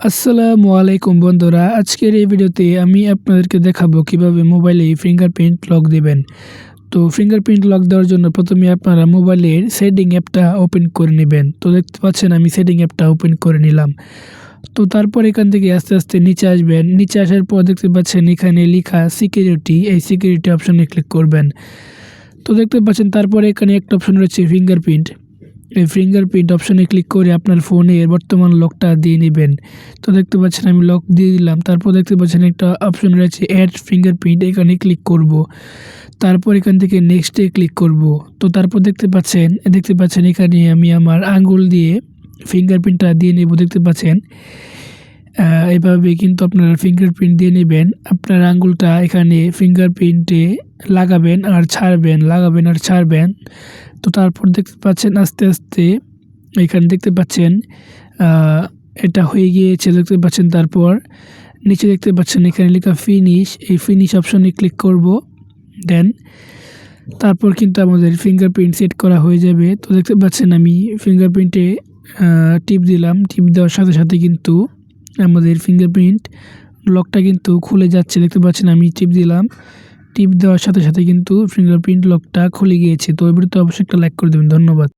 আসসালামু আলাইকুম বন্ধুরা, আজকের এই ভিডিওতে আমি আপনাদেরকে দেখাবো কিভাবে মোবাইলে ফিঙ্গারপ্রিন্ট লক দিবেন। তো ফিঙ্গারপ্রিন্ট লক দেওয়ার জন্য প্রথমে আপনারা মোবাইলের সেটিং অ্যাপটা ওপেন করে নেবেন। তো দেখতে পাচ্ছেন আমি সেটিং অ্যাপটা ওপেন করে নিলাম। তো তারপর এখান থেকে আস্তে আস্তে নিচে আসবেন। নিচে আসার পর দেখতে পাচ্ছেন এখানে লেখা সিকিউরিটি, এই সিকিউরিটি অপশনে ক্লিক করবেন। তো দেখতে পাচ্ছেন তারপরে এখানে একটা অপশন রয়েছে ফিঙ্গারপ্রিন্ট। এই ফিঙ্গারপ্রিন্ট অপশনে ক্লিক করে আপনার ফোনের বর্তমান লকটা দিয়ে নেবেন। তো দেখতে পাচ্ছেন আমি লক দিয়ে দিলাম। তারপর দেখতে পাচ্ছেন একটা অপশন রয়েছে অ্যাড ফিঙ্গারপ্রিন্ট, এখানে ক্লিক করব। তারপর এখান থেকে নেক্সটে ক্লিক করব। তো তারপর দেখতে পাচ্ছেন এখানে আমি আমার আঙ্গুল দিয়ে ফিঙ্গারপ্রিন্টটা দিয়ে নেব। দেখতে পাচ্ছেন এভাবে কিন্তু আপনারা ফিঙ্গারপ্রিন্ট দিয়ে নেবেন। আপনার আঙ্গুলটা এখানে ফিঙ্গারপ্রিন্টে লাগাবেন আর ছাড়বেন। তো তারপর দেখতে পাচ্ছেন আস্তে আস্তে এখানে দেখতে পাচ্ছেন এটা হয়ে গিয়েছে। দেখতে পাচ্ছেন তারপর নিচে দেখতে পাচ্ছেন এখানে লেখা ফিনিশ, এই ফিনিশ অপশনে ক্লিক করব। দেন তারপর কিন্তু আমাদের ফিঙ্গারপ্রিন্ট সেট করা হয়ে যাবে। তো দেখতে পাচ্ছেন আমি ফিঙ্গারপ্রিন্টে টিপ দিলাম। টিপ দেওয়ার সাথে সাথে কিন্তু আমাদের ফিঙ্গারপ্রিন্ট লকটা কিন্তু খুলে যাচ্ছে। দেখতে পাচ্ছেন আমি টিপ দিলাম, টিপ দেওয়ার সাথে সাথে কিন্তু ফিঙ্গারপ্রিন্ট লকটা খুলে গিয়েছে। তো এই ভিডিওতে অবশ্যই একটা লাইক করে দেবেন। ধন্যবাদ।